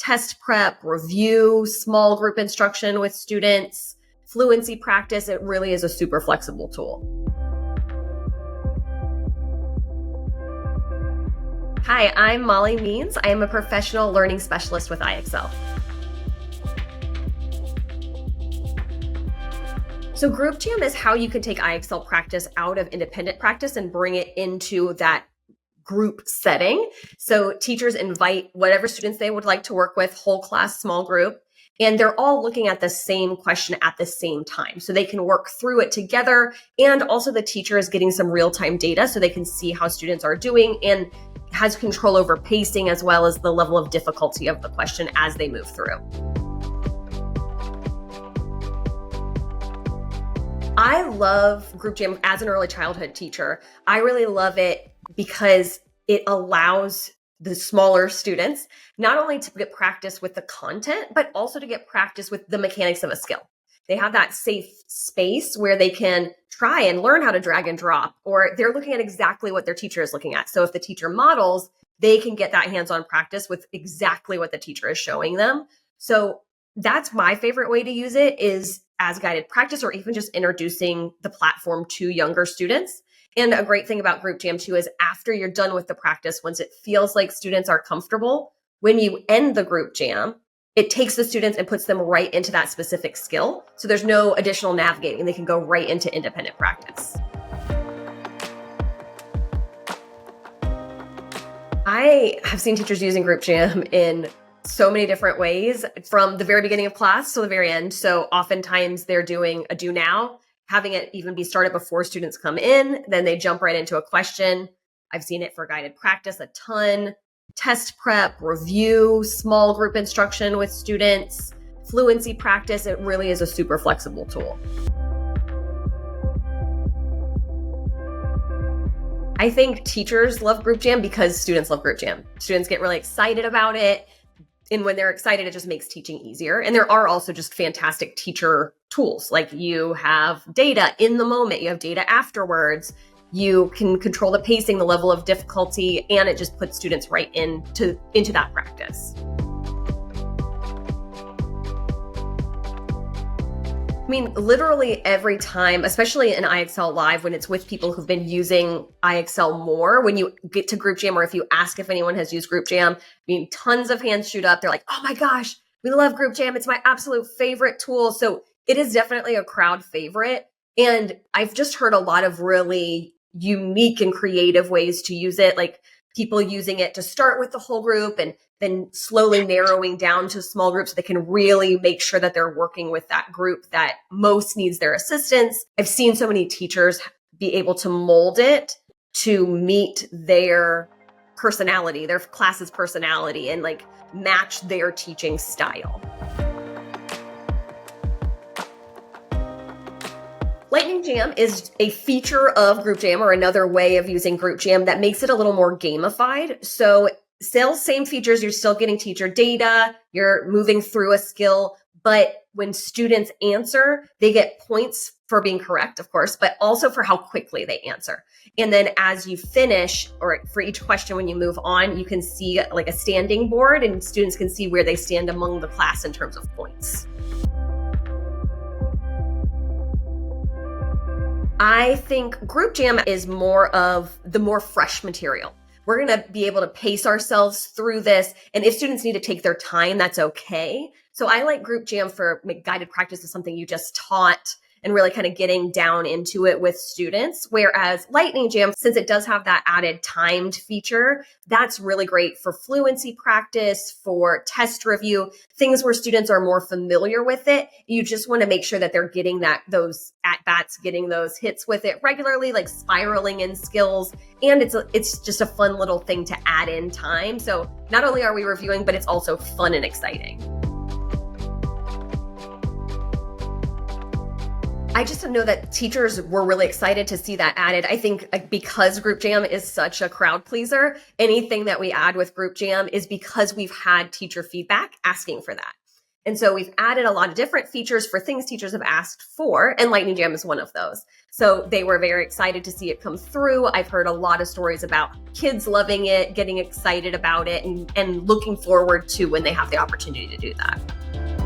test prep, review, small group instruction with students, fluency practice. It really is a super flexible tool. Hi, I'm Molly Means. I am a professional learning specialist with IXL. So Group Jam is how you can take IXL practice out of independent practice and bring it into that group setting. So teachers invite whatever students they would like to work with, whole class, small group, and they're all looking at the same question at the same time. So they can work through it together. And also the teacher is getting some real-time data so they can see how students are doing and has control over pacing as well as the level of difficulty of the question as they move through. I love Group Jam as an early childhood teacher. I really love it because it allows the smaller students not only to get practice with the content, but also to get practice with the mechanics of a skill. They have that safe space where they can try and learn how to drag and drop, or they're looking at exactly what their teacher is looking at. So if the teacher models, they can get that hands-on practice with exactly what the teacher is showing them. So that's my favorite way to use it, is as guided practice, or even just introducing the platform to younger students. And a great thing about Group Jam too is after you're done with the practice, once it feels like students are comfortable, when you end the Group Jam, it takes the students and puts them right into that specific skill. So there's no additional navigating. They can go right into independent practice. I have seen teachers using Group Jam in so many different ways, from the very beginning of class to the very end. So oftentimes they're doing a do now, having it even be started before students come in. Then they jump right into a question. I've seen it for guided practice a ton, test prep, review, small group instruction with students, fluency practice. It really is a super flexible tool. I think teachers love Group Jam because students love Group Jam. Students get really excited about it. And when they're excited, it just makes teaching easier. And there are also just fantastic teacher tools. Like you have data in the moment, you have data afterwards, you can control the pacing, the level of difficulty, and it just puts students right into that practice. I mean, literally every time, especially in IXL Live, when it's with people who've been using IXL more, when you get to Group Jam, or if you ask if anyone has used Group Jam, I mean, tons of hands shoot up. They're like, oh my gosh, we love Group Jam. It's my absolute favorite tool. So it is definitely a crowd favorite. And I've just heard a lot of really unique and creative ways to use it, like people using it to start with the whole group and then slowly narrowing down to small groups so they can really make sure that they're working with that group that most needs their assistance. I've seen so many teachers be able to mold it to meet their personality, their class's personality, and like match their teaching style. Lightning Jam is a feature of Group Jam, or another way of using Group Jam that makes it a little more gamified. So still same features, you're still getting teacher data, you're moving through a skill, but when students answer, they get points for being correct, of course, but also for how quickly they answer. And then as you finish, or for each question when you move on, you can see like a standing board, and students can see where they stand among the class in terms of points. I think Group Jam is more of the more fresh material. We're going to be able to pace ourselves through this. And if students need to take their time, that's okay. So I like Group Jam for guided practice is something you just taught and really kind of getting down into it with students. Whereas Lightning Jam, since it does have that added timed feature, that's really great for fluency practice, for test review, things where students are more familiar with it. You just want to make sure that they're getting those at-bats, getting those hits with it regularly, like spiraling in skills. And it's just a fun little thing to add in time. So not only are we reviewing, but it's also fun and exciting. I just know that teachers were really excited to see that added. I think because Group Jam is such a crowd pleaser, anything that we add with Group Jam is because we've had teacher feedback asking for that. And so we've added a lot of different features for things teachers have asked for, and Lightning Jam is one of those. So they were very excited to see it come through. I've heard a lot of stories about kids loving it, getting excited about it, and looking forward to when they have the opportunity to do that.